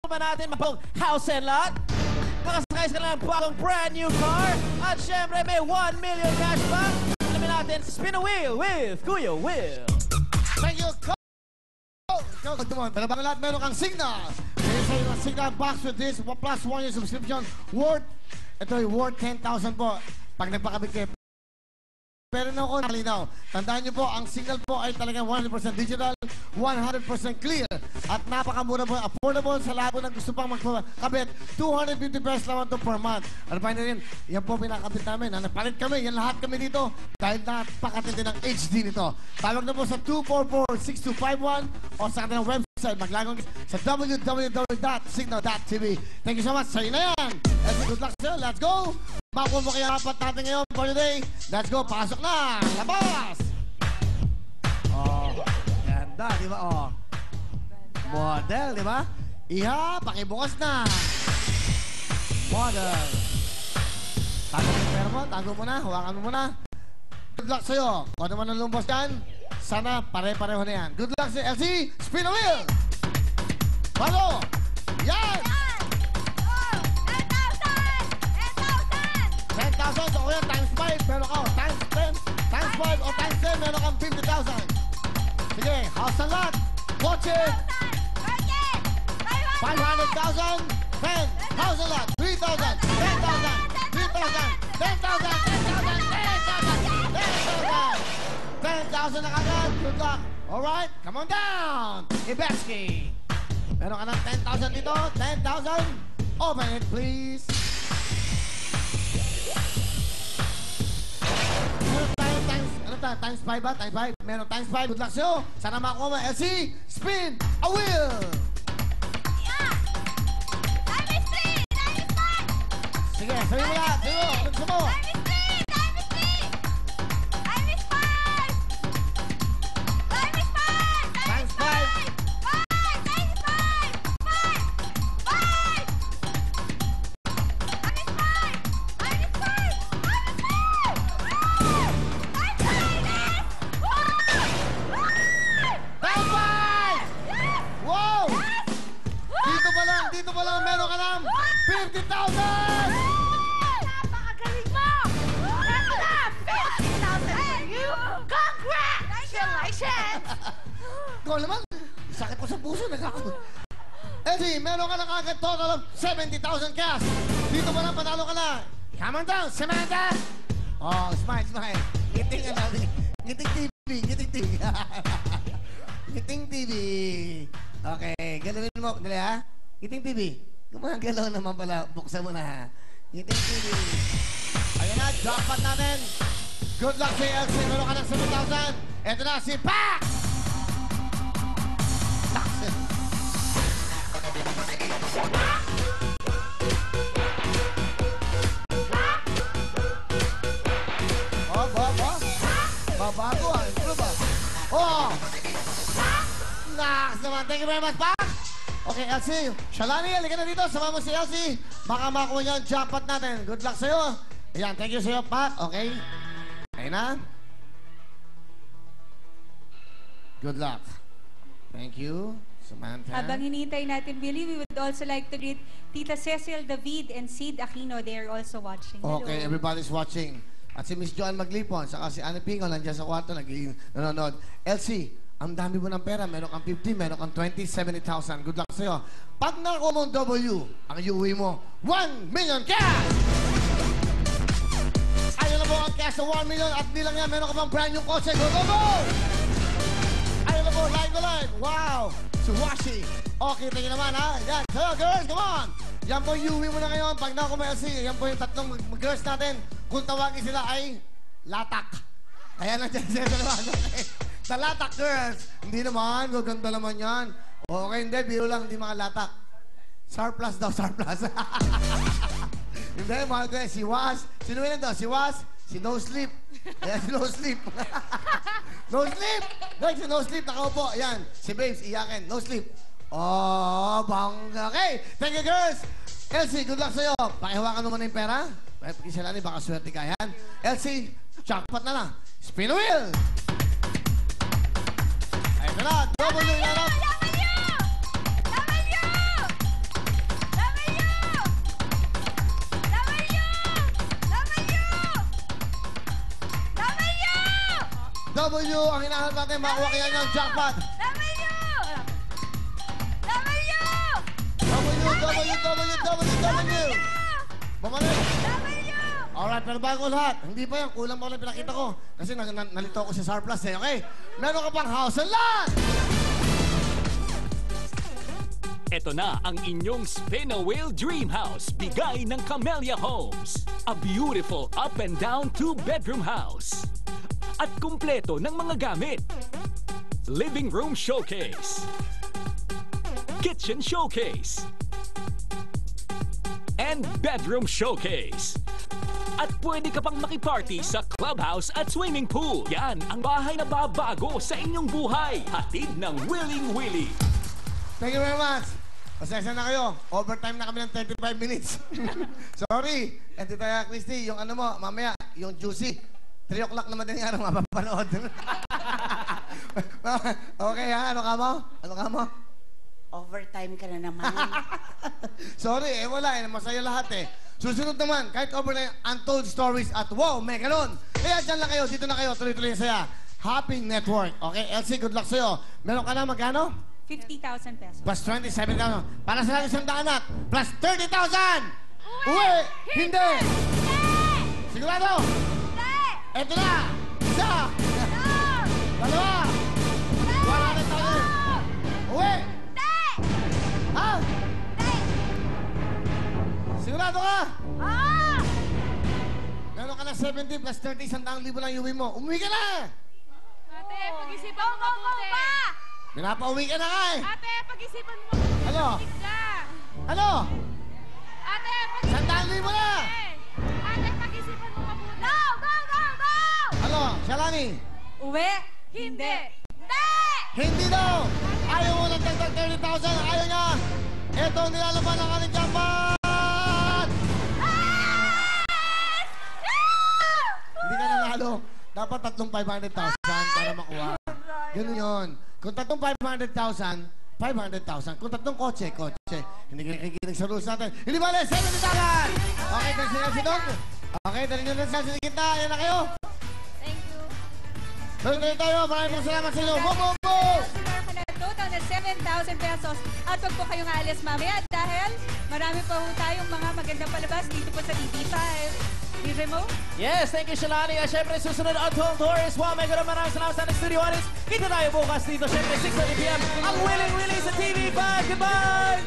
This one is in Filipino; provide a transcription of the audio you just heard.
ba natin mapong house and lot? Makasakay ka lang bagong brand new car. At syempre may 1 million cash back. Alamin natin, spin a wheel with Kuya Will. Thank you, Coach. Pero bago lahat, meron kang Signal. Sa yung Signal box with this plus 1 year subscription worth, ito ay worth 10,000 po. Pag nagpakabit kayo. Pero na ako nakalinaw. Tandaan niyo po, ang Signal po ay talagang 100% digital, 100% clear, at napakamura po, affordable sa lahat po ng gusto pang magkabit. 250 pesos naman to per month. Ano pa rin, yan po pinakabit namin. Napalit kami, yan lahat kami dito dahil napakatindi ng HD nito. Tawag na po sa 244-6251 o sa kanilang website. Maglagong sa www.signal.tv. Thank you so much. Sa'yo na yan. Good luck sir. Let's go. Makuha mo kaya apat natin ngayon for today. Let's go. Pasok na. Labas. Oh, ganda, di ba? Oh. Model, di ba? Iha, pakibukas na. Model. Tago mo yung pera mo. Tago mo na. Hawakan mo muna. Good luck sa'yo. Kung ano man ang lumbos dyan, sana pare-pareho na yan. Good luck sa'yo. LC, spin the wheel. Bago. Yan. 10,000. So, kaya times 5, meron ka. Times 10, times 5, o times 10, meron kang 50,000. Sige, house and lot. Kotse. 500,000. 10, house and lot. 3,000, 10,000, 3,000, 10,000, 10,000, 10,000, 10,000 na kagad. Good luck. Alright, come on down. Ibeski. Meron ka ng 10,000 dito. 10,000. Open it, please. Times 5 ba? Times 5. Meron times 5. Good luck sa'yo. Sana makuha mo. LC, spin a wheel. Yeah. Time is 3. Time is 5. Sige, sabi mo lahat. Sabi mo. Ano gusto mo? Time is 3. Time is 3. Time is 5. Time is 5. Times 5. 5. Time is 5. 5. 5. Time is 5. Time is 5. Time is 5. Wow! Dito pa lang, meron ka ng 50,000! Napakagaling mo! Meron na! 50,000 for you! Congratulations! Ikaw naman, sakit ko sa puso, Eddie, meron ka na kagad total of 70,000 cash. Dito pa lang, panalo ka na. Come on down, Samantha! Oh, smile. Ngiting ka natin. Ngiting TV. Ngiting TV. Okay, galawin mo. Dali ha? Ngiting TV. Gumagalaw naman pala. Buksan mo na ha. Ngiting TV. Ayan na, jackpot natin. Good luck sa LC. Meron ka ng 7,000. Ito na, si Pac! Taxes. Bago ah. Ano ba? Oh! Naks naman. Thank you very much, Pac! Okay, LC. Shalani, halika na dito. Sama mo si LC. Baka makuha niya ang jackpot natin. Good luck sa'yo. Ayan, thank you sa'yo, Pac. Okay? Ayun na. Good luck. Thank you, Samantha. Habang hinihintay natin, Billy, we would also like to greet Tita Cecil David and Sid Aquino. They are also watching. Hello. Okay, everybody's watching. At si Miss Joan Maglipon, saka si Annie Pingo, nandiyan sa kwarto, nanonood. LC, ang dami mo ng pera. Meron kang 50, meron kang 20, 70,000. Good luck sa'yo. Pag nakuha mong W, ang iuwi mo, 1 million cash! Ayun na po ang cash sa 1 million at nilang yan, meron ka pang brand new kotse. Go, go, go! Ayun na po, live. Wow! Suwashi. Okay, tingin naman, ha? Yan. So, girls, come on! Yan po yung iuwi mo na ngayon. Pag nakuha mo LC, yan po yung tatlong girls natin. Kung tawagin sila ay latak. Kaya nandiyan sila naman. Okay. The latak girls. Hindi naman. Gaganda naman yan. Okay, hindi. Biro lang. Hindi mga latak. Surplus daw. Surplus. Hindi. Mahal ko yan. Si Was. Sino yun daw? Si Was. Si No Sleep. Ayan, si No Sleep. No Sleep. Guys, si No Sleep. Nakaupo. Ayan. Si Babes. Iyakin. No Sleep. Oh, bangga. Okay. Thank you, girls. Elsie, good luck sa'yo. Pakihawakan mo muna yung pera. Pagkisalani, baka swerte ka yan. Elsie, jackpot na lang. Spin the wheel! Ayun na, double yung larap. W ang hinahanap natin. Makuha kaya ng jackpot. W! W! W. Bumalik. W! Alright, pero bago lahat, hindi pa yan. Kulang pa ulit pinakita ko. Kasi nalito ko si Surplus eh, okay? Meron ka pang house and lot! Ito na ang inyong Spin a Wheel Dream House, bigay ng Camellia Homes. A beautiful up and down 2-bedroom house. At kumpleto ng mga gamit. Living room showcase. Kitchen showcase. And bedroom showcase. At pwede ka pang makiparty sa clubhouse at swimming pool. Yan ang bahay na babago sa inyong buhay. Hatid ng Willing Willy. Thank you very much. Pasensya na kayo. Overtime na kami ng 35 minutes. Sorry. And Tita Christy, yung ano mo, mamaya, yung juicy. 3 o'clock naman din nga mapapanood. Okay ha? Ano ka mo? Ano ka mo? Overtime ka na naman. Sorry, wala eh. Masaya lahat eh. Susunod naman, kahit over na yung Untold Stories at wow, may ganun. Kaya dyan lang kayo, dito na kayo, tuloy-tuloy yung saya. Happy Network. Okay, Elsie, good luck sa'yo. Meron ka na magkano? 50,000 pesos. Plus 27,000. Para sa isang daanat, plus 30,000! Uwi! Hindi! Sigurado? Eto na! Isa! Dalawa! Wala na tayo! Uwi! Ha? Sigurado ka? Meron ka na 70 plus 30, 100,000 lang yung uwi mo. Umuwi ka na! Ate, pag-isipan mo mabuti. Pinapauwi ka na nga eh! Ate, pag-isipan mo mabuti. Ano? Ka. Ano? Ate, pag-isipan 100,000 mo na! Ate, pag-isipan mo mabuti. Go, go, go, go! Ano? Shalani? Uwi? Hindi! Hindi daw! Ayaw mo ng tagtag 30,000! Ayaw niya! Ito ang nilalaman ng ating jackpot! Hindi ka nanalo. Dapat 500,000 para makuha. Ganun yun. Kung 500,000, 500,000. Kung 3 kotse, kotse. Hindi ka nakikinig sa rules natin. Hindi ba, 70,000! Okay, dali sila si Dog. Okay, dali nyo na sa kita. Ayan na kayo. Thank you. Tuloy tayo. Maraming salamat sa inyo. Go, go, go! Meron ka na total na 7,000 pesos. At wag po kayong alis mamaya dahil marami pa po tayong mga magandang palabas dito po sa TV5. DJ Mo? Yes, thank you, Shalani. At syempre, susunod at home tours. Wow, may gano'n maraming salamat sa ating studio audience. Kita tayo bukas dito, syempre, 6:30 p.m. Ang Willing Willy sa TV5. Goodbye!